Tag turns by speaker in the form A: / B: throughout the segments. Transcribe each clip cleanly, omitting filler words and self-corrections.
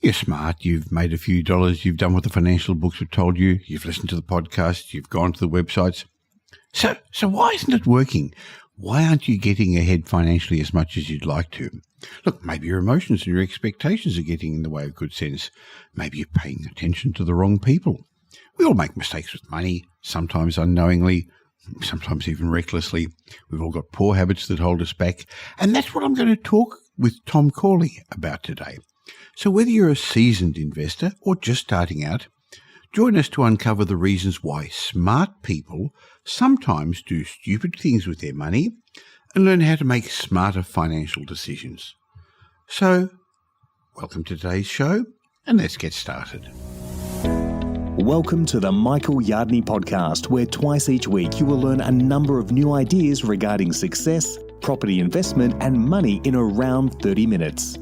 A: You're smart, you've made a few dollars, you've done what the financial books have told you, you've listened to the podcasts, you've gone to the websites. So why isn't it working? Why aren't you getting ahead financially as much as you'd like to? Look, maybe your emotions and your expectations are getting in the way of good sense. Maybe you're paying attention to the wrong people. We all make mistakes with money, sometimes unknowingly, sometimes even recklessly. We've all got poor habits that hold us back. And that's what I'm going to talk with Tom Corley about today. So whether you're a seasoned investor or just starting out, join us to uncover the reasons why smart people sometimes do stupid things with their money and learn how to make smarter financial decisions. So, welcome to today's show, and let's get started.
B: Welcome to the Michael Yardney podcast, where twice each week you will learn a number of new ideas regarding success, property investment, and money in around 30 minutes.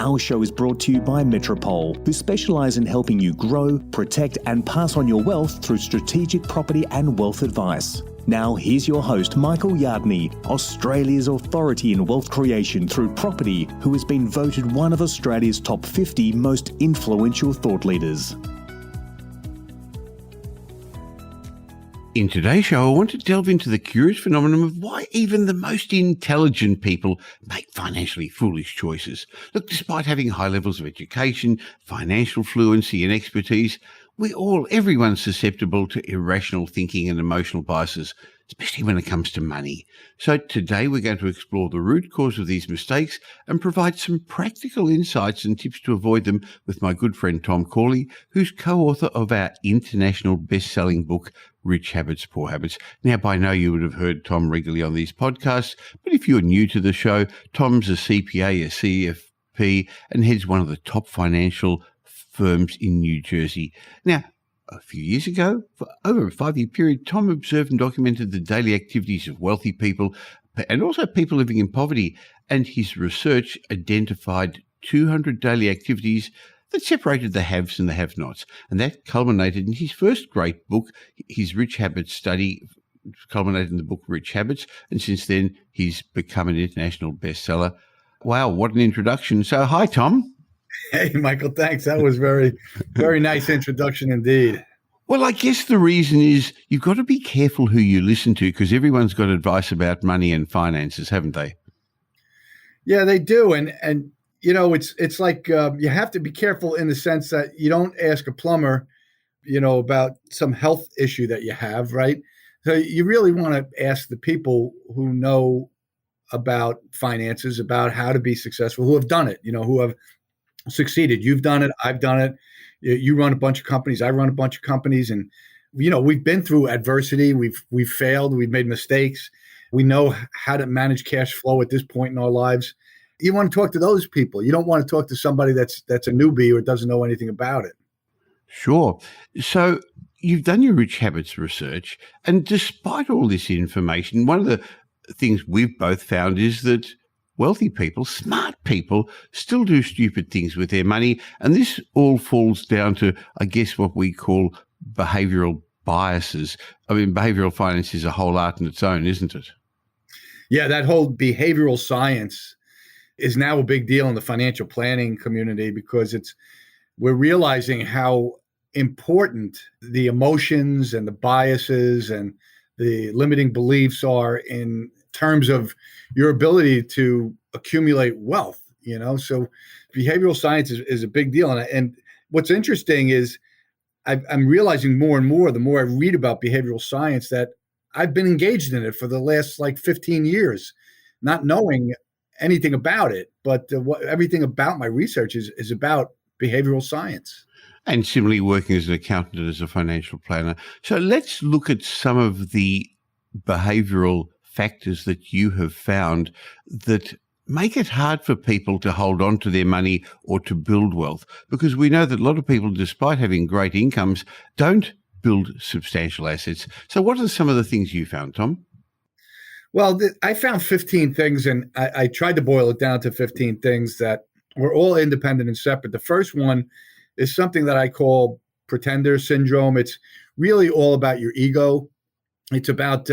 B: Our show is brought to you by Metropole, who specialise in helping you grow, protect, and pass on your wealth through strategic property and wealth advice. Now, here's your host, Michael Yardney, Australia's authority in wealth creation through property, who has been voted one of Australia's top 50 most influential thought leaders.
A: In today's show, I want to delve into the curious phenomenon of why even the most intelligent people make financially foolish choices. Look, despite having high levels of education, financial fluency and expertise, everyone's susceptible to irrational thinking and emotional biases, especially when it comes to money. So today we're going to explore the root cause of these mistakes and provide some practical insights and tips to avoid them with my good friend Tom Corley, who's co-author of our international best-selling book, Rich Habits, Poor Habits. Now, by now you would have heard Tom regularly on these podcasts, but if you're new to the show, Tom's a CPA, a CFP, and heads one of the top financial firms in New Jersey. Now, a few years ago, for over a 5-year period, Tom observed and documented the daily activities of wealthy people and also people living in poverty, and his research identified 200 daily activities that separated the haves and the have-nots. And that culminated in his first great book, his Rich Habits study, culminated in the book Rich Habits, and since then he's become an international bestseller. Wow, what an introduction. So, hi, Tom.
C: Hey, Michael, thanks. That was very, very nice introduction indeed.
A: Well, I guess the reason is you've got to be careful who you listen to because everyone's got advice about money and finances, haven't they?
C: Yeah, they do. And you know, it's like you have to be careful in the sense that you don't ask a plumber, about some health issue that you have, right? So you really want to ask the people who know about finances, about how to be successful, who have done it, who have succeeded. You've done it. I've done it. You run a bunch of companies. I run a bunch of companies. And, we've been through adversity. We've failed. We've made mistakes. We know how to manage cash flow at this point in our lives. You want to talk to those people. You don't want to talk to somebody that's a newbie or doesn't know anything about it.
A: Sure. So you've done your Rich Habits research. And despite all this information, one of the things we've both found is that wealthy people, smart people, still do stupid things with their money. And this all falls down to, I guess, what we call behavioral biases. I mean, behavioral finance is a whole art in its own, isn't it?
C: Yeah, that whole behavioral science is now a big deal in the financial planning community because we're realizing how important the emotions and the biases and the limiting beliefs are in terms of your ability to accumulate wealth, So behavioral science is a big deal. And what's interesting is I'm realizing more and more, the more I read about behavioral science, that I've been engaged in it for the last 15 years, not knowing anything about it. But everything about my research is about behavioral science.
A: And similarly working as an accountant and as a financial planner. So let's look at some of the behavioral factors that you have found that make it hard for people to hold on to their money or to build wealth, because we know that a lot of people, despite having great incomes, don't build substantial assets. So what are some of the things you found, Tom?
C: Well, I found 15 things, and I tried to boil it down to 15 things that were all independent and separate. The first one is something that I call pretender syndrome. It's really all about your ego. It's about,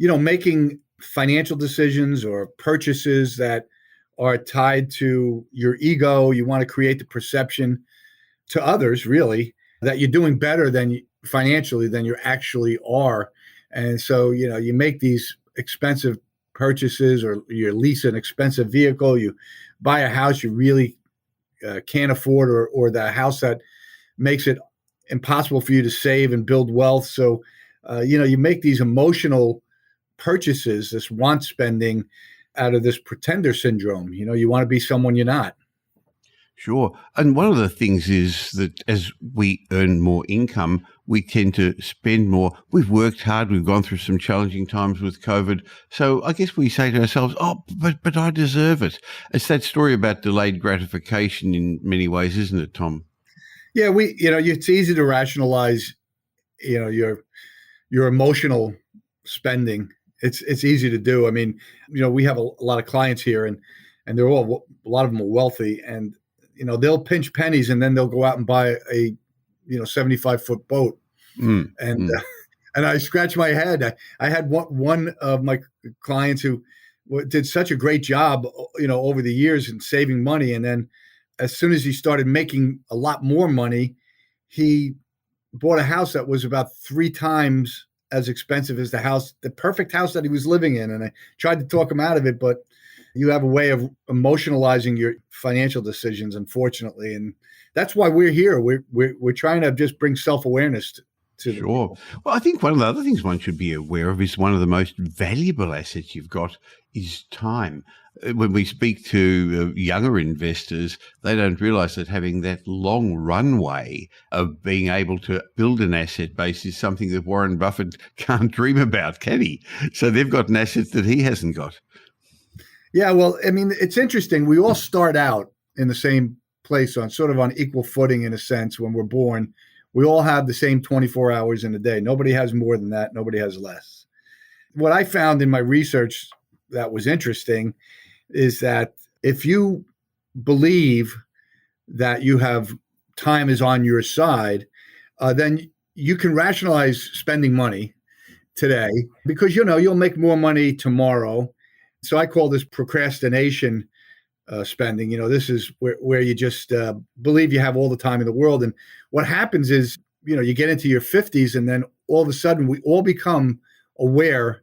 C: making financial decisions or purchases that are tied to your ego. You want to create the perception to others, really, that you're doing better financially than you actually are. And so, you make these expensive purchases, or you lease an expensive vehicle, you buy a house you really can't afford, or the house that makes it impossible for you to save and build wealth. So, you make these emotional purchases, this want spending, out of this pretender syndrome. You want to be someone you're not.
A: Sure. And one of the things is that as we earn more income, we tend to spend more. We've worked hard. We've gone through some challenging times with COVID. So I guess we say to ourselves, oh, but I deserve it. It's that story about delayed gratification in many ways, isn't it, Tom?
C: Yeah, it's easy to rationalize, your emotional spending. It's easy to do. I mean, we have a lot of clients here, and a lot of them are wealthy, and they'll pinch pennies, and then they'll go out and buy a 75-foot boat. And I scratch my head. I had one of my clients who did such a great job, over the years in saving money, and then as soon as he started making a lot more money, he bought a house that was about 3 times as expensive as the perfect house that he was living in. And I tried to talk him out of it, but you have a way of emotionalizing your financial decisions, unfortunately. And that's why we're here. We're trying to just bring self-awareness to the
A: Sure.
C: people.
A: Well, I think one of the other things one should be aware of is one of the most valuable assets you've got is time. When we speak to younger investors, they don't realize that having that long runway of being able to build an asset base is something that Warren Buffett can't dream about, can he? So they've got an asset that he hasn't got.
C: Yeah, well, I mean, it's interesting. We all start out in the same place, on equal footing, in a sense. When we're born, we all have the same 24 hours in a day. Nobody has more than that. Nobody has less. What I found in my research that was interesting is that if you believe that time is on your side, then you can rationalize spending money today, because you'll make more money tomorrow. So I call this procrastination spending. This is where you just believe you have all the time in the world. And what happens is, you get into your 50s, and then all of a sudden we all become aware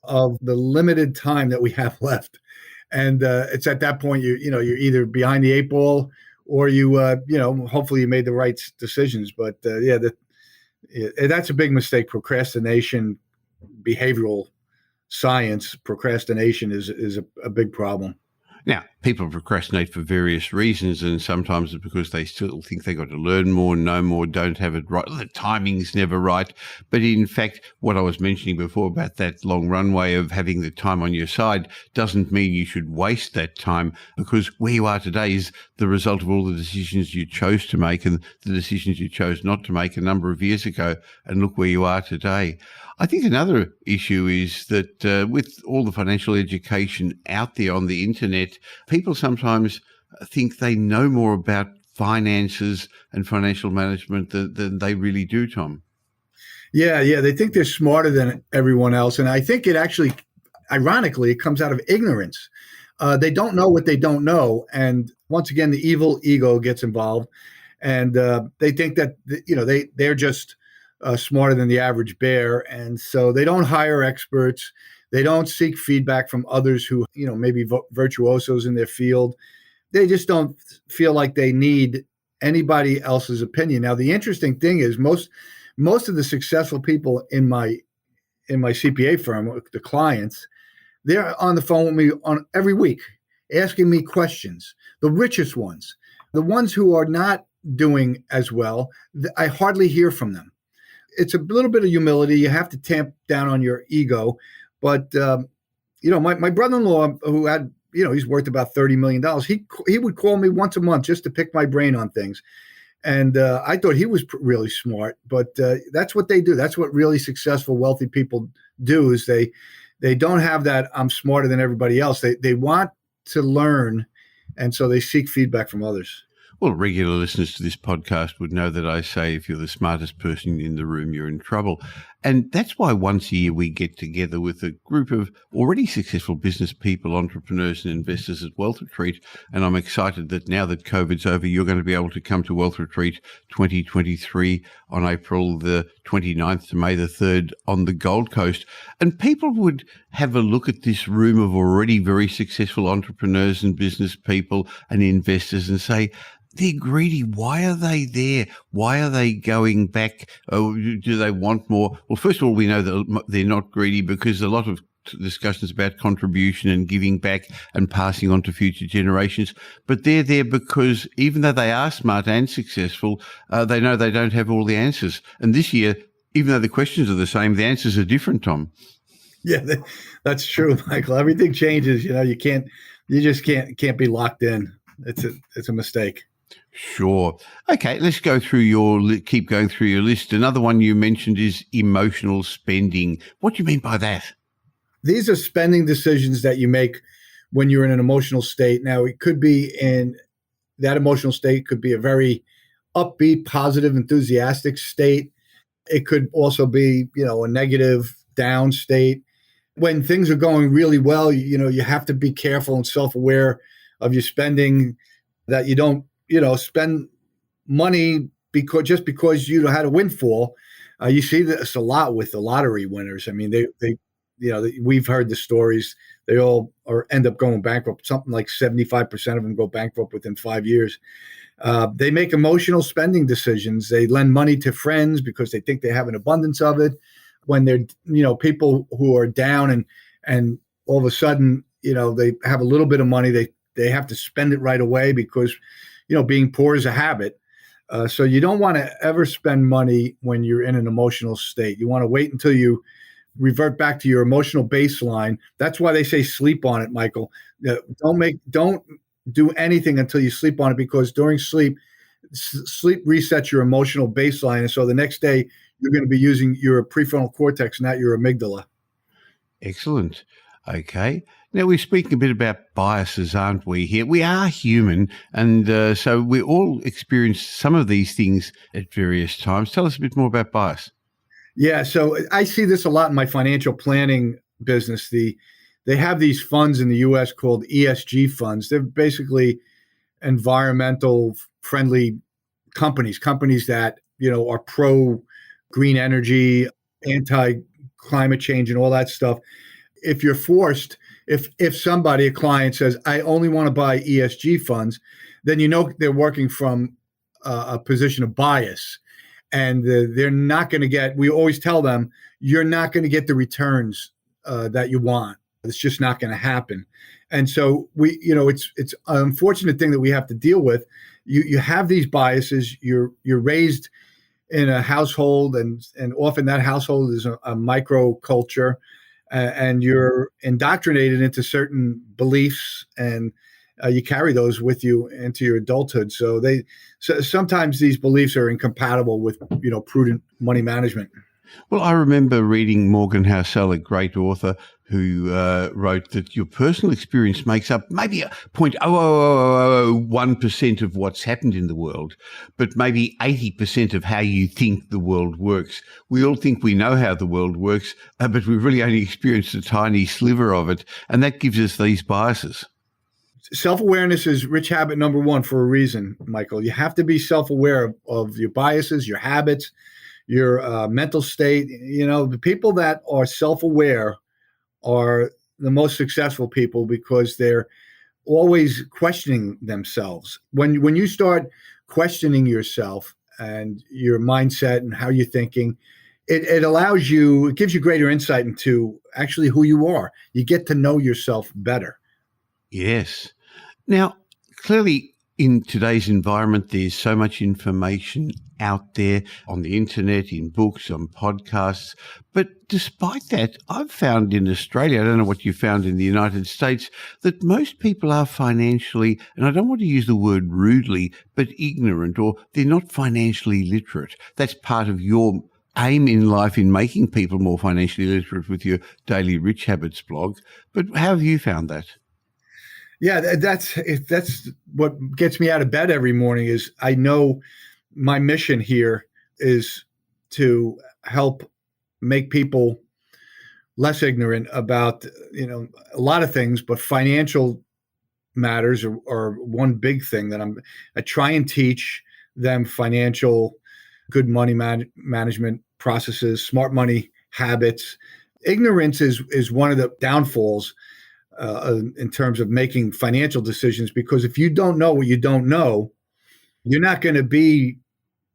C: of the limited time that we have left. And it's at that point you're either behind the 8 ball, or hopefully you made the right decisions. But that's a big mistake. Procrastination, behavioral science, procrastination is a big problem.
A: Now, people procrastinate for various reasons, and sometimes it's because they still think they've got to learn more, know more, don't have it right. The timing's never right. But in fact, what I was mentioning before about that long runway of having the time on your side doesn't mean you should waste that time, because where you are today is the result of all the decisions you chose to make and the decisions you chose not to make a number of years ago. And look where you are today. I think another issue is that with all the financial education out there on the internet, people sometimes think they know more about finances and financial management than they really do, Tom.
C: Yeah. They think they're smarter than everyone else. And I think it actually, ironically, it comes out of ignorance. They don't know what they don't know. And once again, the evil ego gets involved. And they think that, they're just smarter than the average bear. And so they don't hire experts. They don't seek feedback from others who, maybe virtuosos in their field. They just don't feel like they need anybody else's opinion. Now, the interesting thing is most of the successful people in my CPA firm, the clients, they're on the phone with me every week, asking me questions. The richest ones, the ones who are not doing as well, I hardly hear from them. It's a little bit of humility. You have to tamp down on your ego. But, my brother-in-law, who had, he's worth about $30 million. He would call me once a month just to pick my brain on things. And I thought he was really smart. But that's what they do. That's what really successful, wealthy people do, is they don't have that I'm smarter than everybody else. They want to learn. And so they seek feedback from others.
A: Well, regular listeners to this podcast would know that I say if you're the smartest person in the room, you're in trouble. And that's why once a year we get together with a group of already successful business people, entrepreneurs and investors at Wealth Retreat. And I'm excited that now that COVID's over, you're going to be able to come to Wealth Retreat 2023 on April the 29th to May the 3rd on the Gold Coast. And people would have a look at this room of already very successful entrepreneurs and business people and investors and say, they're greedy. Why are they there? Why are they going back? Oh, do they want more? Well, first of all, we know that they're not greedy because a lot of discussions about contribution and giving back and passing on to future generations. But they're there because even though they are smart and successful, they know they don't have all the answers. And this year, even though the questions are the same, the answers are different, Tom.
C: Yeah, that's true, Michael. Everything changes. You just can't be locked in. It's a mistake.
A: Sure. Okay, let's keep going through your list. Another one you mentioned is emotional spending. What do you mean by that?
C: These are spending decisions that you make when you're in an emotional state. Now, it could be that emotional state could be a very upbeat, positive, enthusiastic state. It could also be, a negative, down state. When things are going really well, you have to be careful and self-aware of your spending, that you don't spend money because you had a windfall. You see this a lot with the lottery winners. I mean, we've heard the stories. They all end up going bankrupt. Something like 75% of them go bankrupt within 5 years. They make emotional spending decisions. They lend money to friends because they think they have an abundance of it. When they're, people who are down and all of a sudden, they have a little bit of money, they have to spend it right away because being poor is a habit. So you don't want to ever spend money when you're in an emotional state. You want to wait until you revert back to your emotional baseline. That's why they say sleep on it, Michael. Don't do anything until you sleep on it, because during sleep resets your emotional baseline. And so the next day you're going to be using your prefrontal cortex, not your amygdala.
A: Excellent. Okay. Now, we're speaking a bit about biases, aren't we, here? We are human, and so we all experience some of these things at various times. Tell us a bit more about bias.
C: Yeah, so I see this a lot in my financial planning business. They have these funds in the U.S. called ESG funds. They're basically environmental friendly companies that, are pro green energy, anti climate change and all that stuff. If you're forced, if somebody, a client says, I only want to buy ESG funds, then they're working from a position of bias. And they're not going to get, we always tell them, you're not going to get the returns that you want. It's just not going to happen. And so it's an unfortunate thing that we have to deal with. You have these biases. You're raised in a household, and often that household is a micro culture, and you're indoctrinated into certain beliefs, and you carry those with you into your adulthood. So sometimes these beliefs are incompatible with prudent money management.
A: Well, I remember reading Morgan Housel, a great author, who wrote that your personal experience makes up maybe 0.00001% of what's happened in the world, but maybe 80% of how you think the world works. We all think we know how the world works, but we've really only experienced a tiny sliver of it, and that gives us these biases.
C: Self-awareness is rich habit number one for a reason, Michael. You have to be self-aware of your biases, your habits, your mental state. The people that are self-aware are the most successful people because they're always questioning themselves. When you start questioning yourself and your mindset and how you're thinking, it gives you greater insight into actually who you are. You get to know yourself better.
A: Yes. Now, clearly, in today's environment, there's so much information out there on the internet, in books, on podcasts. But despite that, I've found in Australia, I don't know what you found in the United States, that most people are financially, and I don't want to use the word rudely, but ignorant, or they're not financially literate. That's part of your aim in life in making people more financially literate with your Daily Rich Habits blog. But how have you found that?
C: Yeah, that's what gets me out of bed every morning. Is I know my mission here is to help make people less ignorant about, a lot of things, but financial matters are one big thing that I try and teach them financial, good money management processes, smart money habits. Ignorance is one of the downfalls in terms of making financial decisions, because if you don't know what you don't know, you're not going to be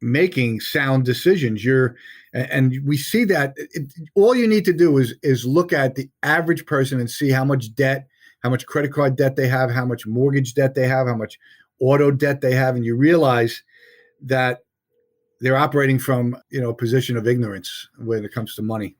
C: making sound decisions. And we see that all you need to do is look at the average person and see how much debt, how much credit card debt they have, how much mortgage debt they have, how much auto debt they have, and you realize that they're operating from a position of ignorance when it comes to money.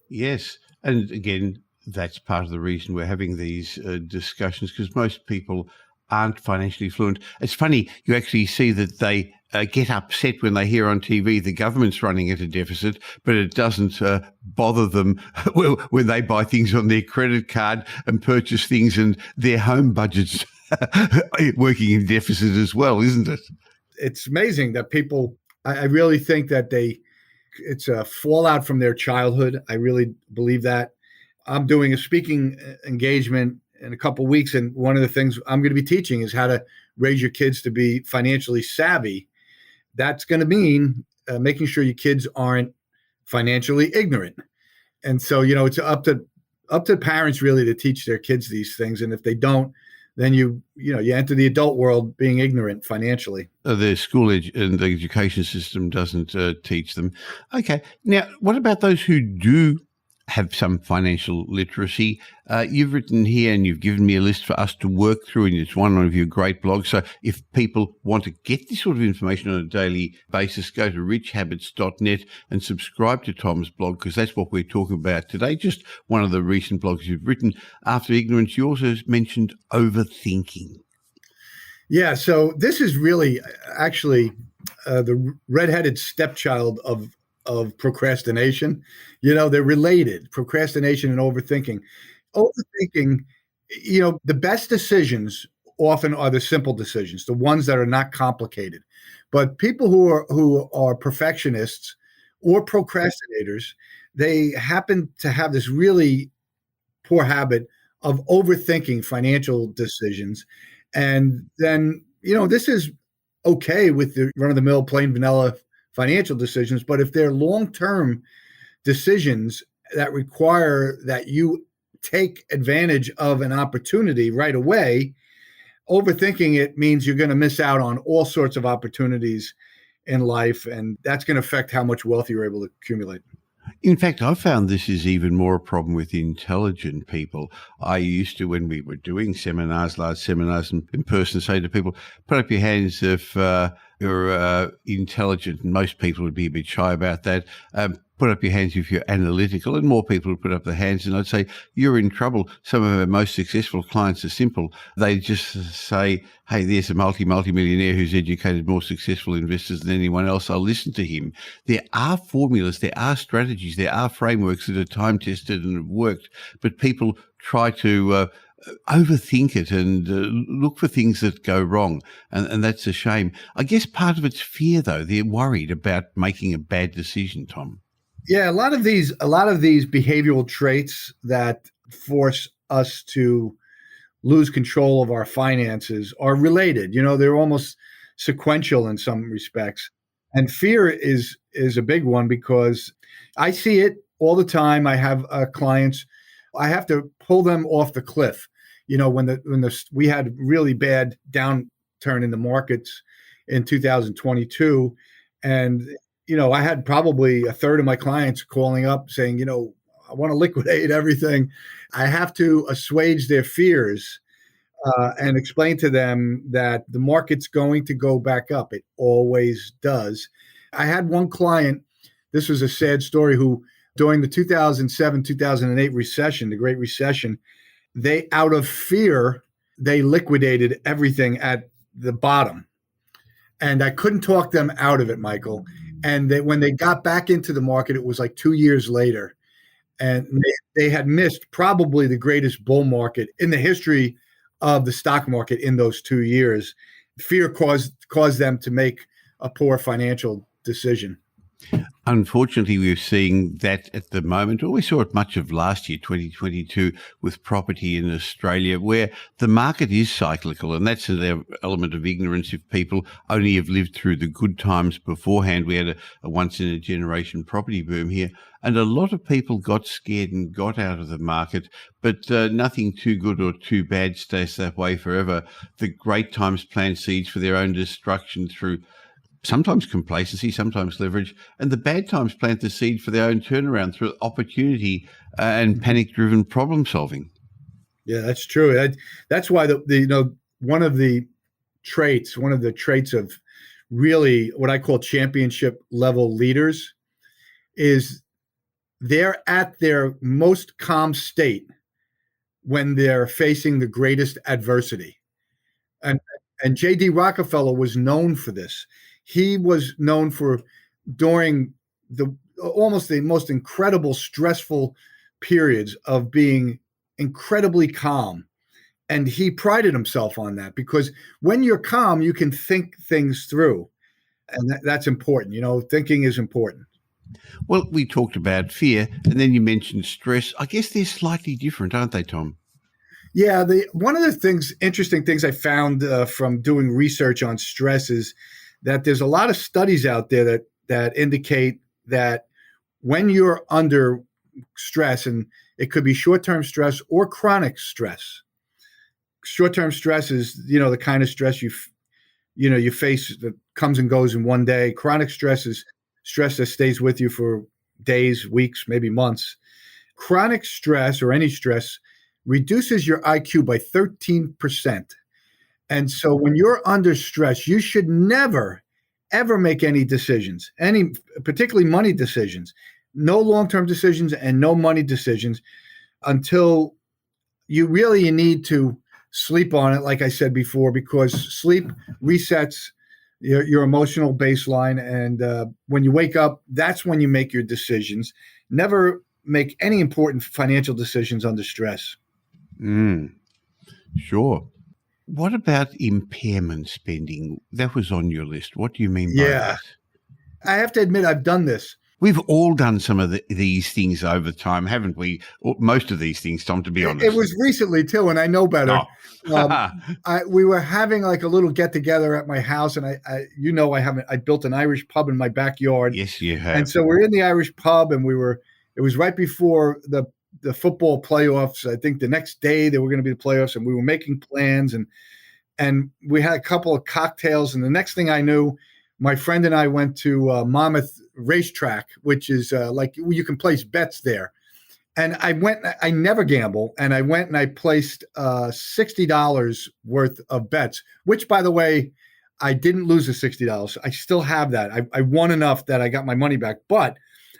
A: Yes. And again, that's part of the reason we're having these discussions, because most people aren't financially fluent. It's funny, you actually see that they get upset when they hear on TV the government's running at a deficit, but it doesn't bother them when they buy things on their credit card and purchase things, and their home budget's working in deficit as well, isn't it?
C: It's amazing that people, I really think that it's a fallout from their childhood. I really believe that. I'm doing a speaking engagement in a couple of weeks, and one of the things I'm going to be teaching is how to raise your kids to be financially savvy. That's going to mean making sure your kids aren't financially ignorant. And so, it's up to parents really to teach their kids these things. And if they don't, then you enter the adult world being ignorant financially.
A: The school and the education system doesn't teach them. Okay. Now, what about those who do have some financial literacy? You've written here and you've given me a list for us to work through, and it's one of your great blogs. So if people want to get this sort of information on a daily basis, go to richhabits.net and subscribe to Tom's blog, because that's what we're talking about today. Just one of the recent blogs you've written. After ignorance, you also mentioned overthinking.
C: Yeah, so this is really actually the redheaded stepchild of procrastination. They're related, procrastination and overthinking. Overthinking, the best decisions often are the simple decisions, the ones that are not complicated. But people who are perfectionists or procrastinators, they happen to have this really poor habit of overthinking financial decisions. And then, this is okay with the run-of-the-mill, plain vanilla financial decisions, but if they're long-term decisions that require that you take advantage of an opportunity right away, overthinking it means you're going to miss out on all sorts of opportunities in life, and that's going to affect how much wealth you're able to accumulate.
A: In fact, I found this is even more a problem with intelligent people. I used to, when we were doing seminars, large seminars in person, say to people, put up your hands if you're intelligent. And most people would be a bit shy about that. Put up your hands if you're analytical, and more people would put up their hands, and I'd say, you're in trouble. Some of our most successful clients are simple. They just say, hey, there's a multi-millionaire who's educated more successful investors than anyone else. I'll listen to him. There are formulas, there are strategies, there are frameworks that are time-tested and have worked, but people try to overthink it and look for things that go wrong. And that's a shame. I guess part of it's fear, though. They're worried about making a bad decision, Tom.
C: Yeah, a lot of these behavioral traits that force us to lose control of our finances are related. They're almost sequential in some respects. And fear is a big one, because I see it all the time. I have clients, I have to pull them off the cliff. When we had really bad downturn in the markets in 2022, and I had probably a third of my clients calling up saying, I want to liquidate everything. I have to assuage their fears and explain to them that the market's going to go back up. It always does. I had one client, this was a sad story, who during the 2007, 2008 recession, the Great Recession, they, out of fear, they liquidated everything at the bottom. And I couldn't talk them out of it, Michael. And when they got back into the market, it was like 2 years later. And they had missed probably the greatest bull market in the history of the stock market in those 2 years. Fear caused them to make a poor financial decision.
A: Unfortunately, we're seeing that at the moment, or we saw it much of last year, 2022, with property in Australia, where the market is cyclical. And that's an element of ignorance if people only have lived through the good times beforehand. We had a once-in-a-generation property boom here, and a lot of people got scared and got out of the market, but nothing too good or too bad stays that way forever. The great times plant seeds for their own destruction through sometimes complacency, sometimes leverage, and the bad times plant the seed for their own turnaround through opportunity and panic-driven problem solving.
C: Yeah, that's true. That's why one of the traits of really what I call championship level leaders is they're at their most calm state when they're facing the greatest adversity. And J.D. Rockefeller was known for this. He was known for, during almost the most incredible stressful periods, of being incredibly calm. And he prided himself on that, because when you're calm, you can think things through. And that's important. Thinking is important.
A: Well, we talked about fear, and then you mentioned stress. I guess they're slightly different, aren't they, Tom?
C: Yeah, one of the interesting things I found from doing research on stress is that there's a lot of studies out there that indicate that when you're under stress, and it could be short-term stress or chronic stress. Short-term stress is, the kind of stress you face that comes and goes in one day. Chronic stress is stress that stays with you for days, weeks, maybe months. Chronic stress, or any stress, reduces your IQ by 13%. And so when you're under stress, you should never, ever make any decisions, particularly money decisions, no long-term decisions and no money decisions, until you need to sleep on it, like I said before, because sleep resets your emotional baseline. And when you wake up, that's when you make your decisions. Never make any important financial decisions under stress.
A: Sure. What about impairment spending? That was on your list. What do you mean by that?
C: I have to admit, I've done this.
A: We've all done some of these things over time, haven't we? Or most of these things, Tom, to be honest.
C: It was recently, too, and I know better. We were having like a little get-together at my house, and I built an Irish pub in my backyard.
A: Yes, you have.
C: And so we're in the Irish pub, and it was right before the football playoffs. I think the next day there were going to be the playoffs, and we were making plans, and we had a couple of cocktails. And the next thing I knew, my friend and I went to Monmouth Racetrack, which is like you can place bets there. And I never gamble. And I went and I placed $60 worth of bets, which, by the way, I didn't lose the $60. I still have that. I won enough that I got my money back. But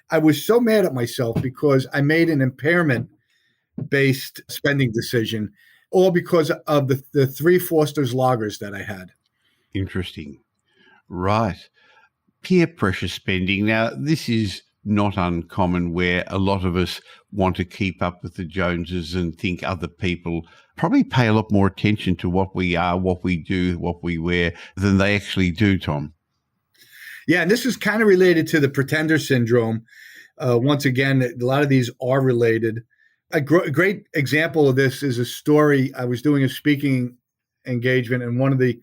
C: I was so mad at myself because I made an impairment-based spending decision, all because of the three Foster's lagers that I had.
A: Interesting. Right. Peer pressure spending. Now, this is not uncommon, where a lot of us want to keep up with the Joneses and think other people probably pay a lot more attention to what we are, what we do, what we wear than they actually do, Tom.
C: Yeah, and this is kind of related to the pretender syndrome. Once again, a lot of these are related. A great example of this is a story. I was doing a speaking engagement, and one of the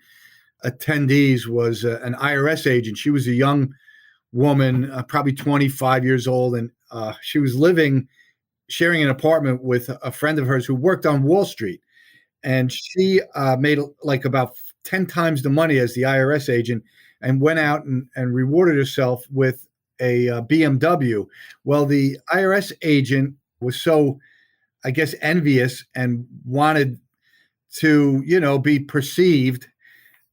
C: attendees was an IRS agent. She was a young woman, probably 25 years old, and she was sharing an apartment with a friend of hers who worked on Wall Street. And she made like about 10 times the money as the IRS agent, and went out and rewarded herself with a BMW. Well, the IRS agent was so, I guess, envious and wanted to, be perceived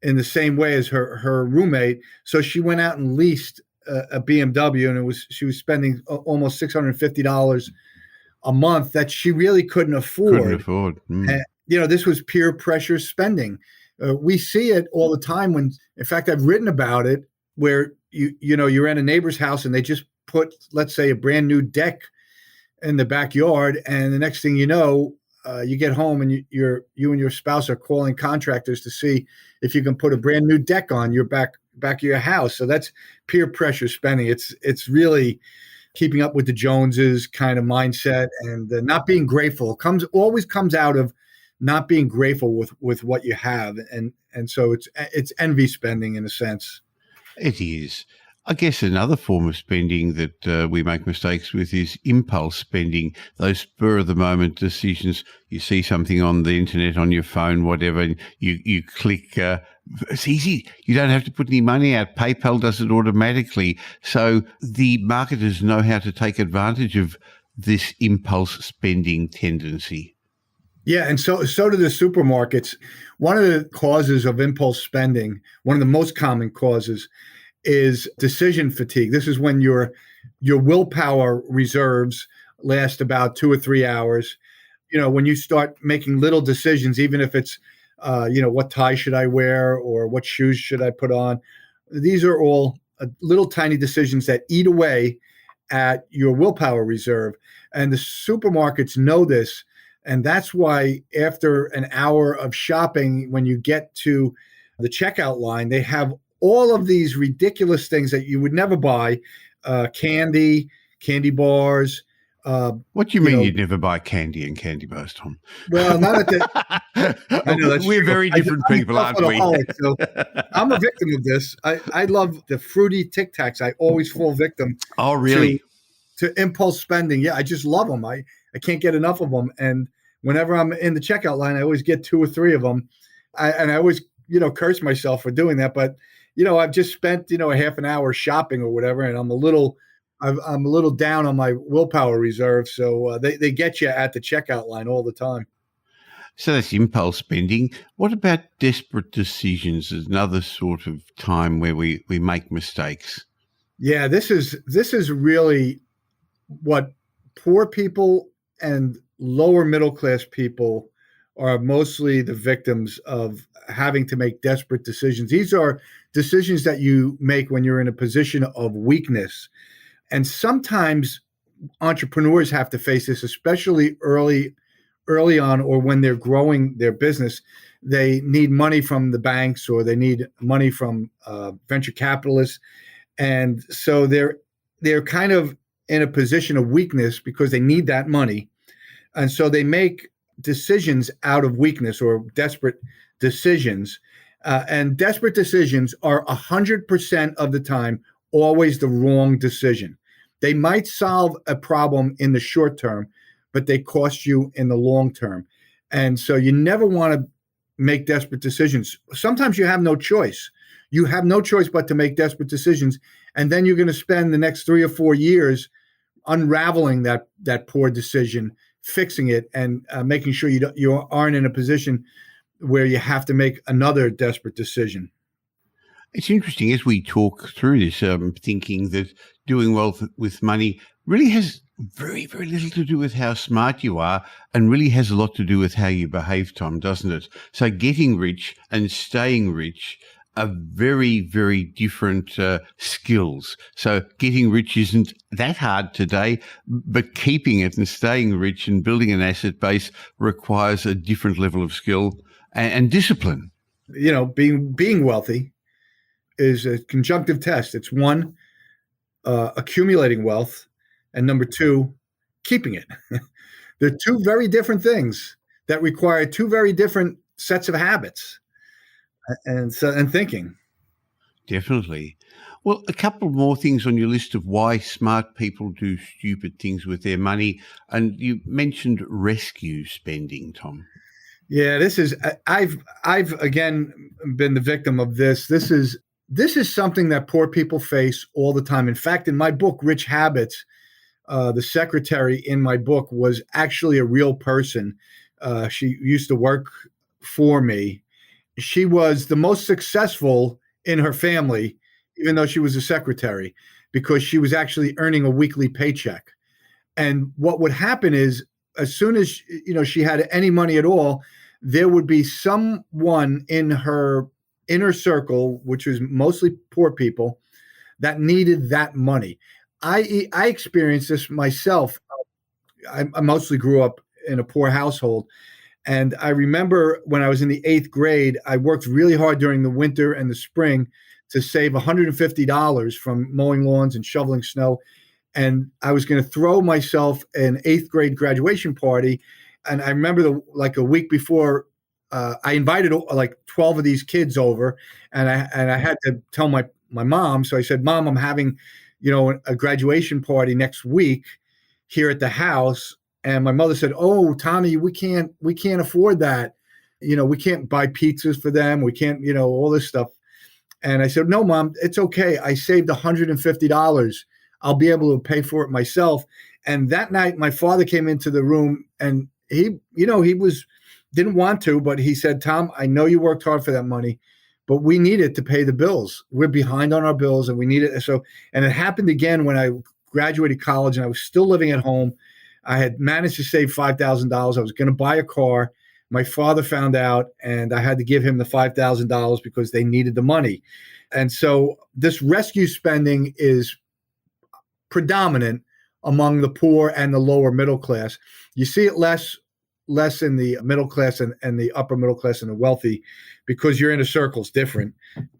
C: in the same way as her roommate. So she went out and leased a BMW, and she was spending almost $650 a month that she really couldn't afford. And, this was peer pressure spending. We see it all the time when, in fact, I've written about it, where you're at a neighbor's house and they just put, let's say, a brand new deck in the backyard, and the next thing you know, you get home and you and your spouse are calling contractors to see if you can put a brand new deck on your back of your house. So that's peer pressure spending. It's really keeping up with the Joneses kind of mindset, and not being grateful always comes out of not being grateful with what you have, and so it's envy spending in a sense.
A: It is. I guess another form of spending that we make mistakes with is impulse spending, those spur of the moment decisions. You see something on the internet, on your phone, whatever, and you click. It's easy. You don't have to put any money out. PayPal does it automatically. So the marketers know how to take advantage of this impulse spending tendency.
C: Yeah, and so do the supermarkets. One of the causes of impulse spending, one of the most common causes, is decision fatigue. This is when your willpower reserves last about 2 or 3 hours. When you start making little decisions, even if it's what tie should I wear or what shoes should I put on. These are all little tiny decisions that eat away at your willpower reserve. And the supermarkets know this. And that's why after an hour of shopping, when you get to the checkout line, they have all of these ridiculous things that you would never buy, candy bars.
A: What do you mean you'd never buy candy and candy bars, Tom?
C: Well, not at the. I know that's
A: We're
C: true.
A: very different people, aren't we?
C: So I'm a victim of this. I love the fruity Tic Tacs. I always fall victim.
A: Oh, really?
C: To impulse spending. Yeah, I just love them. I can't get enough of them. And whenever I'm in the checkout line, I always get 2 or 3 of them. I always, curse myself for doing that. But, I've just spent, a half an hour shopping or whatever, and I'm a little down on my willpower reserve. So they get you at the checkout line all the time.
A: So that's impulse spending. What about desperate decisions? Is another sort of time where we make mistakes.
C: Yeah, this is really what poor people and lower middle class people are mostly the victims of, having to make desperate decisions. These are decisions that you make when you're in a position of weakness. And sometimes entrepreneurs have to face this, especially early on, or when they're growing their business. They need money from the banks, or they need money from venture capitalists. And so they're kind of in a position of weakness because they need that money. And so they make decisions out of weakness, or desperate decisions. And desperate decisions are 100% of the time always the wrong decision. They might solve a problem in the short term, but they cost you in the long term. And so you never want to make desperate decisions. Sometimes you have no choice. You have no choice but to make desperate decisions. And then you're going to spend the next 3 or 4 years unraveling that poor decision, fixing it, and making sure you aren't in a position where you have to make another desperate decision.
A: It's interesting as we talk through this, thinking that doing well with money really has very, very little to do with how smart you are, and really has a lot to do with how you behave, Tom, doesn't it? So getting rich and staying rich are very, very different skills. So getting rich isn't that hard today, but keeping it and staying rich and building an asset base requires a different level of skill and discipline.
C: Being wealthy is a conjunctive test. It's one, accumulating wealth, and number 2, keeping it. They're 2 very different things that require 2 very different sets of habits and thinking.
A: Definitely. Well, a couple more things on your list of why smart people do stupid things with their money. And you mentioned rescue spending, Tom.
C: Yeah, I've again been the victim of this. This is something that poor people face all the time. In fact, in my book, Rich Habits, the secretary in my book was actually a real person. She used to work for me. She was the most successful in her family, even though she was a secretary, because she was actually earning a weekly paycheck. And what would happen is, as soon as she had any money at all, there would be someone in her inner circle, which was mostly poor people, that needed that money. I experienced this myself. I mostly grew up in a poor household. And I remember when I was in the 8th grade, I worked really hard during the winter and the spring to save $150 from mowing lawns and shoveling snow. And I was going to throw myself an 8th grade graduation party. And I remember a week before, I invited like 12 of these kids over, and I had to tell my mom. So I said, Mom, I'm having, a graduation party next week here at the house. And my mother said, Oh, Tommy, we can't afford that. We can't buy pizzas for them. We can't, all this stuff. And I said, No, Mom, it's okay. I saved $150. I'll be able to pay for it myself. And that night, my father came into the room, and he didn't want to, but he said, Tom, I know you worked hard for that money, but we need it to pay the bills. We're behind on our bills, and we need it. So, and it happened again when I graduated college and I was still living at home. I had managed to save $5,000. I was going to buy a car. My father found out, and I had to give him the $5,000 because they needed the money. And so this rescue spending is predominant among the poor and the lower middle class. You see it less in the middle class and the upper middle class and the wealthy, because your inner circle's different.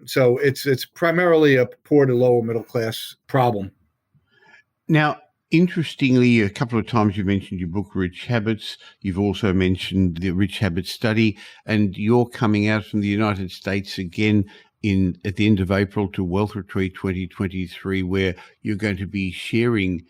C: So it's primarily a poor to lower middle class problem.
A: Now, interestingly, a couple of times you mentioned your book, Rich Habits. You've also mentioned the Rich Habits study, and you're coming out from the United States again at the end of April to Wealth Retreat 2023, where you're going to be sharing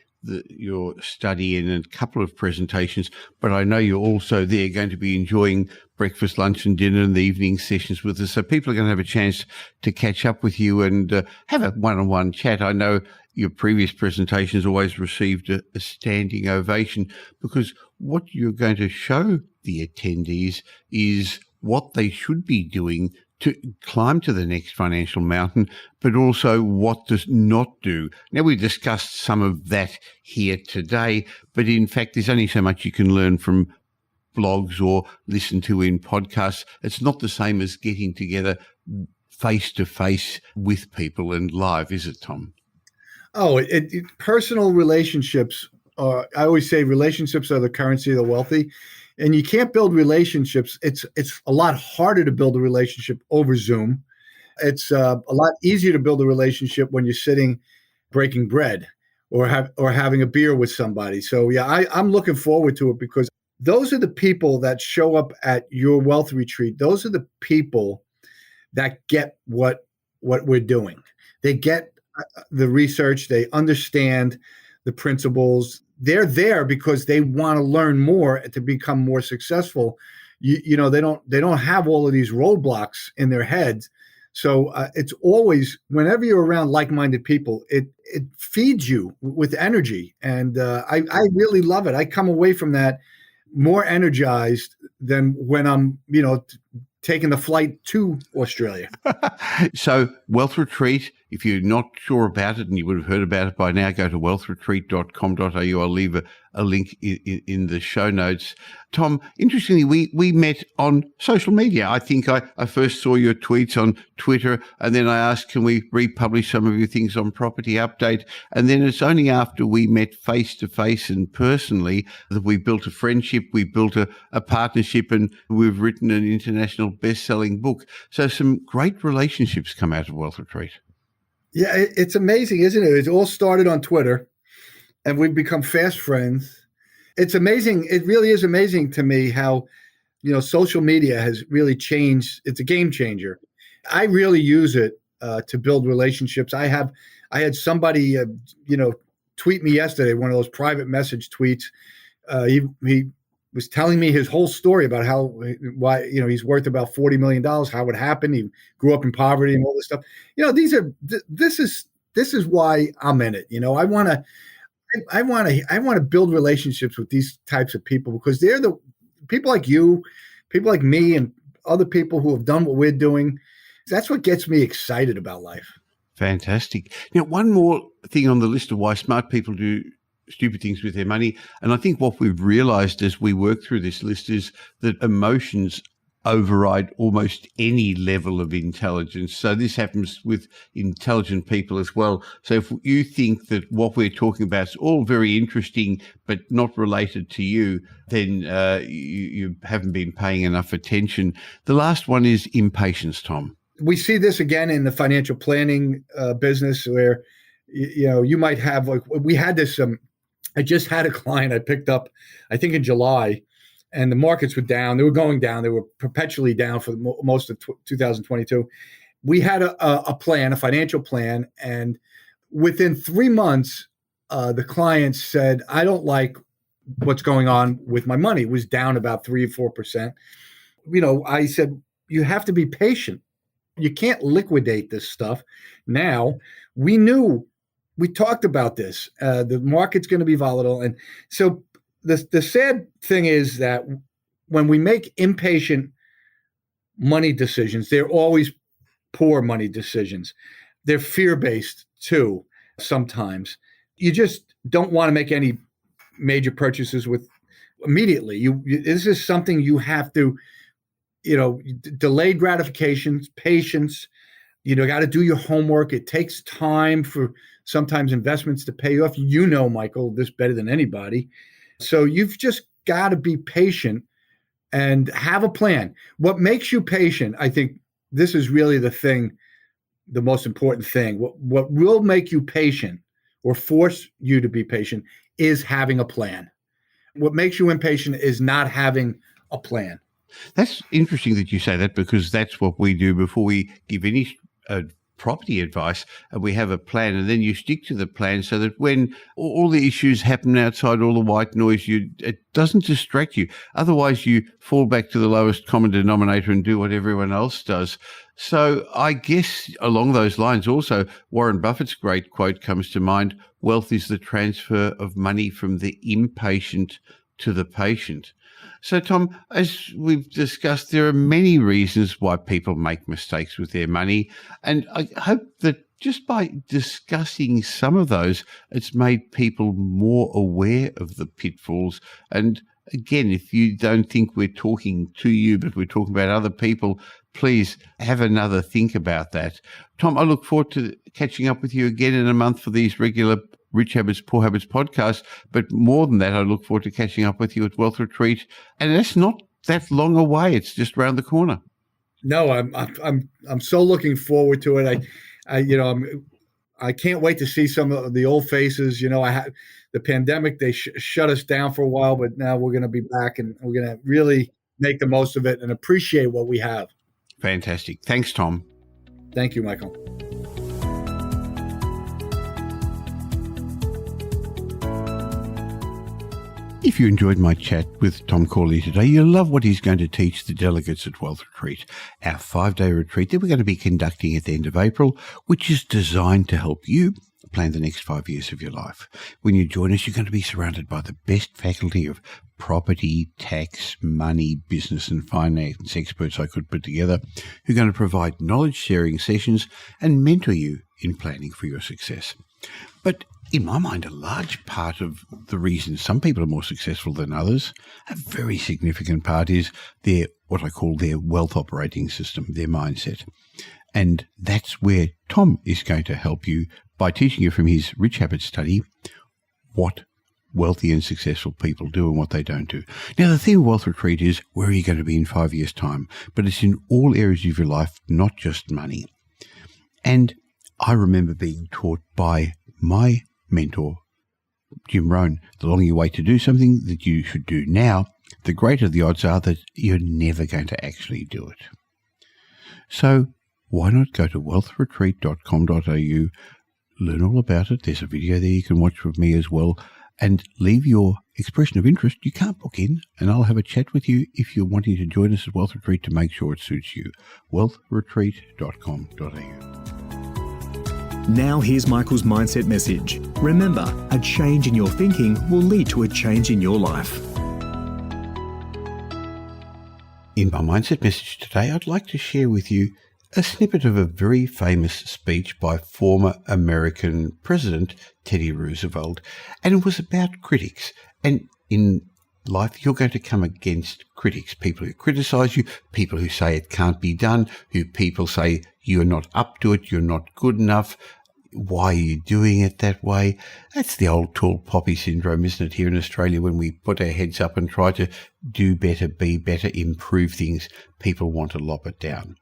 A: your study in a couple of presentations, but I know you're also there going to be enjoying breakfast, lunch and dinner and the evening sessions with us. So people are going to have a chance to catch up with you and have a one-on-one chat. I know your previous presentations always received a standing ovation, because what you're going to show the attendees is what they should be doing to climb to the next financial mountain, but also what does not do. Now, we discussed some of that here today, but in fact, there's only so much you can learn from blogs or listen to in podcasts. It's not the same as getting together face-to-face with people and live, is it, Tom?
C: Oh, personal relationships I always say relationships are the currency of the wealthy. And you can't build relationships. It's a lot harder to build a relationship over Zoom. It's a lot easier to build a relationship when you're sitting breaking bread or having a beer with somebody. So yeah, I'm looking forward to it, because those are the people that show up at your wealth retreat. Those are the people that get what we're doing. They get the research. They understand the principles. They're there because they want to learn more to become more successful. You know, they don't have all of these roadblocks in their heads. So it's always, whenever you're around like-minded people, it feeds you with energy. And I really love it. I come away from that more energized than when I'm, taking the flight to Australia.
A: So Wealth Retreat, if you're not sure about it, and you would have heard about it by now, go to wealthretreat.com.au. I'll leave a link in the show notes. Tom, interestingly, we met on social media. I think I first saw your tweets on Twitter, and then I asked, can we republish some of your things on Property Update? And then it's only after we met face-to-face and personally that we built a friendship, we built a partnership, and we've written an international best-selling book. So some great relationships come out of Wealth Retreat.
C: Yeah, it's amazing, isn't it? It all started on Twitter, and we've become fast friends. It's amazing. It really is amazing to me how, social media has really changed. It's a game changer. I really use it to build relationships. I had somebody, tweet me yesterday, one of those private message tweets. He was telling me his whole story about why he's worth about $40 million, how it happened. He grew up in poverty and all this stuff. This is why I'm in it. I want to build relationships with these types of people, because they're the people like you, people like me, and other people who have done what we're doing. That's what gets me excited about life.
A: Fantastic. Now, one more thing on the list of why smart people do stupid things with their money. And I think what we've realized as we work through this list is that emotions override almost any level of intelligence. So this happens with intelligent people as well. So if you think that what we're talking about is all very interesting but not related to you, then you haven't been paying enough attention. The last one is impatience, Tom.
C: we see this again in the financial planning business where, you might have, like, we had this, I just had a client I picked up, I think in July, and the markets were down. They were going down. They were perpetually down for most of 2022. We had a plan, a financial plan, and within 3 months, the client said, I don't like what's going on with my money. It was down about 3 or 4%. I said, you have to be patient. You can't liquidate this stuff now. We talked about this. The market's going to be volatile. And so the sad thing is that when we make impatient money decisions, they're always poor money decisions. They're fear-based too, sometimes. You just don't want to make any major purchases with immediately. This is something you have to, delayed gratifications, patience. Got to do your homework. It takes time for sometimes investments to pay off. Michael, this better than anybody. So you've just got to be patient and have a plan. What makes you patient, I think this is really the most important thing. What will make you patient or force you to be patient is having a plan. What makes you impatient is not having a plan.
A: That's interesting that you say that, because that's what we do before we give any property advice. We have a plan, and then you stick to the plan so that when all the issues happen outside, all the white noise, it doesn't distract you. Otherwise, you fall back to the lowest common denominator and do what everyone else does. So I guess along those lines also, Warren Buffett's great quote comes to mind: wealth is the transfer of money from the impatient to the patient. So, Tom, as we've discussed, there are many reasons why people make mistakes with their money. And I hope that just by discussing some of those, it's made people more aware of the pitfalls. And again, if you don't think we're talking to you, but we're talking about other people, please have another think about that. Tom, I look forward to catching up with you again in a month for these regular Rich Habits, Poor Habits podcast. But more than that, I look forward to catching up with you at Wealth Retreat. And that's not that long away. It's just around the corner.
C: No, I'm so looking forward to it. I can't wait to see some of the old faces. I had the pandemic, they shut us down for a while, but now we're going to be back, and we're going to really make the most of it and appreciate what we have.
A: Fantastic. Thanks, Tom.
C: Thank you, Michael.
A: If you enjoyed my chat with Tom Corley today, you'll love what he's going to teach the delegates at Wealth Retreat, our 5-day retreat that we're going to be conducting at the end of April, which is designed to help you plan the next 5 years of your life. When you join us, you're going to be surrounded by the best faculty of property, tax, money, business and finance experts I could put together, who are going to provide knowledge-sharing sessions and mentor you in planning for your success. But in my mind, a large part of the reason some people are more successful than others, a very significant part, is what I call their wealth operating system, their mindset. And that's where Tom is going to help you by teaching you from his Rich Habits study what wealthy and successful people do and what they don't do. Now, the theme of Wealth Retreat is, where are you going to be in 5 years' time? But it's in all areas of your life, not just money. And I remember being taught by my mentor, Jim Rohn, the longer you wait to do something that you should do now, the greater the odds are that you're never going to actually do it. So why not go to wealthretreat.com.au, learn all about it. There's a video there you can watch with me as well, and leave your expression of interest. You can't book in, and I'll have a chat with you if you're wanting to join us at Wealth Retreat to make sure it suits you. wealthretreat.com.au.
B: Now here's Michael's mindset message. Remember, a change in your thinking will lead to a change in your life.
A: In my mindset message today, I'd like to share with you a snippet of a very famous speech by former American President Teddy Roosevelt, and it was about critics. And in life, you're going to come against critics, people who criticize you, people who say it can't be done, who people say you're not up to it, you're not good enough, why are you doing it that way? That's the old tall poppy syndrome, isn't it, here in Australia, when we put our heads up and try to do better, be better, improve things, people want to lop it down.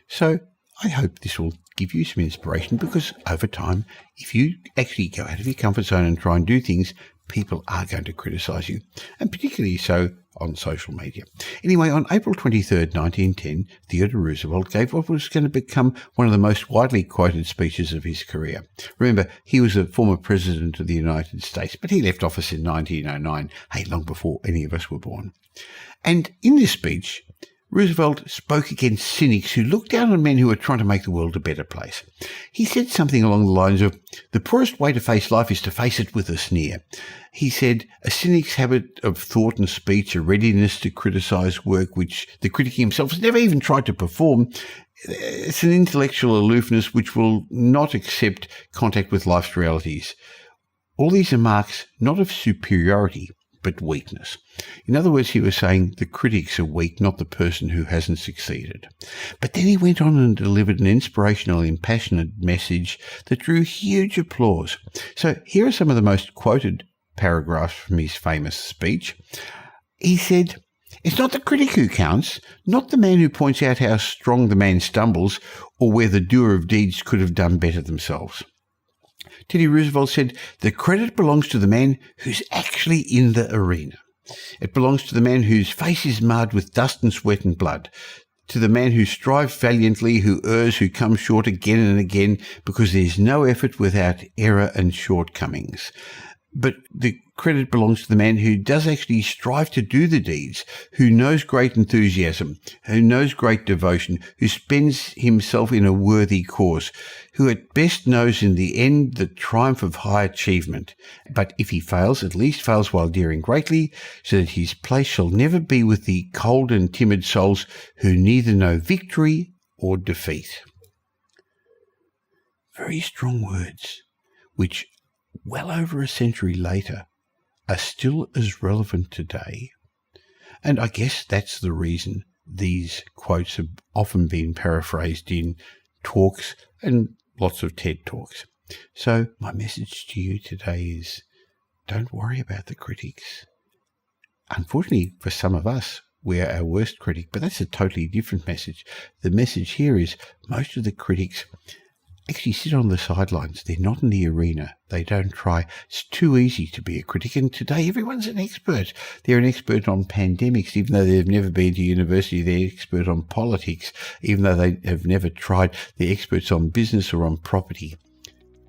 A: So I hope this will give you some inspiration, because over time, if you actually go out of your comfort zone and try and do things, people are going to criticise you, and particularly so on social media. Anyway, on April 23rd, 1910, Theodore Roosevelt gave what was going to become one of the most widely quoted speeches of his career. Remember, he was a former president of the United States, but he left office in 1909, long before any of us were born. And in this speech, Roosevelt spoke against cynics who looked down on men who were trying to make the world a better place. He said something along the lines of, "The poorest way to face life is to face it with a sneer." He said, "A cynic's habit of thought and speech, a readiness to criticise work which the critic himself has never even tried to perform, it's an intellectual aloofness which will not accept contact with life's realities. All these are marks not of superiority, but weakness." In other words, he was saying the critics are weak, not the person who hasn't succeeded. But then he went on and delivered an inspirational, impassioned message that drew huge applause. So here are some of the most quoted paragraphs from his famous speech. He said, "It's not the critic who counts, not the man who points out how strong the man stumbles or where the doer of deeds could have done better themselves." Teddy Roosevelt said, "The credit belongs to the man who's actually in the arena. It belongs to the man whose face is marred with dust and sweat and blood, to the man who strives valiantly, who errs, who comes short again and again, because there's no effort without error and shortcomings. But the credit belongs to the man who does actually strive to do the deeds, who knows great enthusiasm, who knows great devotion, who spends himself in a worthy cause, who at best knows in the end the triumph of high achievement. But if he fails, at least fails while daring greatly, so that his place shall never be with the cold and timid souls who neither know victory or defeat." Very strong words, which well over a century later are still as relevant today. And I guess that's the reason these quotes have often been paraphrased in talks and lots of TED Talks. So my message to you today is, don't worry about the critics. Unfortunately, for some of us, we're our worst critic, but that's a totally different message. The message here is most of the critics actually sit on the sidelines. They're not in the arena. They don't try. It's too easy to be a critic. And today everyone's an expert. They're an expert on pandemics, even though they've never been to university. They're an expert on politics, even though they have never tried. They're experts on business or on property.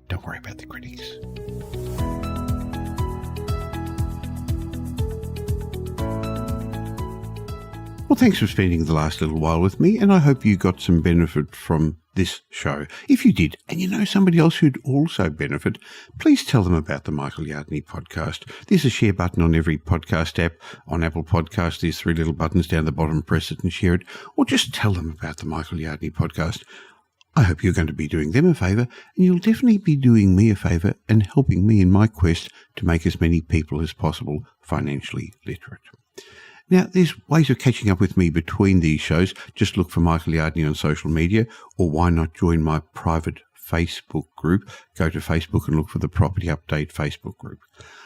A: Don't worry about the critics. Well, thanks for spending the last little while with me, and I hope you got some benefit from this show. If you did, and you know somebody else who'd also benefit, please tell them about the Michael Yardney podcast. There's a share button on every podcast app. On Apple Podcasts, there's 3 little buttons down the bottom. Press it and share it, or just tell them about the Michael Yardney podcast. I hope you're going to be doing them a favour, and you'll definitely be doing me a favour and helping me in my quest to make as many people as possible financially literate. Now, there's ways of catching up with me between these shows. Just look for Michael Yardney on social media, or why not join my private Facebook group? Go to Facebook and look for the Property Update Facebook group.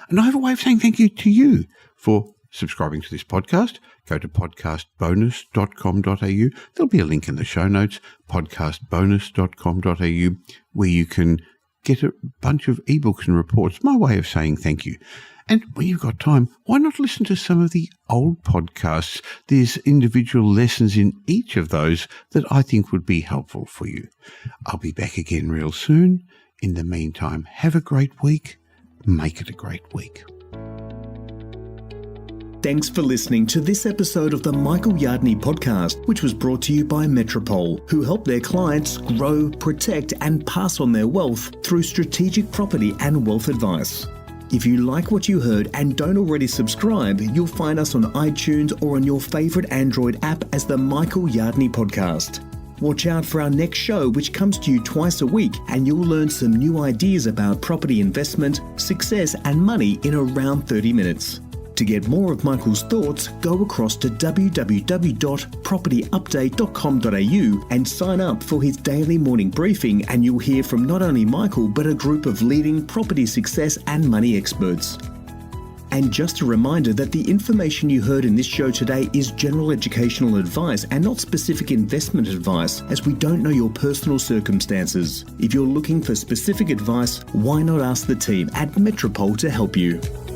A: And I have a way of saying thank you to you for subscribing to this podcast. Go to podcastbonus.com.au. There'll be a link in the show notes, podcastbonus.com.au, where you can get a bunch of ebooks and reports. My way of saying thank you. And when you've got time, why not listen to some of the old podcasts? There's individual lessons in each of those that I think would be helpful for you. I'll be back again real soon. In the meantime, have a great week. Make it a great week.
B: Thanks for listening to this episode of the Michael Yardney podcast, which was brought to you by Metropole, who help their clients grow, protect, and pass on their wealth through strategic property and wealth advice. If you like what you heard and don't already subscribe, you'll find us on iTunes or on your favourite Android app as the Michael Yardney Podcast. Watch out for our next show, which comes to you twice a week, and you'll learn some new ideas about property investment, success and money in around 30 minutes. To get more of Michael's thoughts, go across to www.propertyupdate.com.au and sign up for his daily morning briefing, and you'll hear from not only Michael but a group of leading property success and money experts. And just a reminder that the information you heard in this show today is general educational advice and not specific investment advice, as we don't know your personal circumstances. If you're looking for specific advice, why not ask the team at Metropole to help you?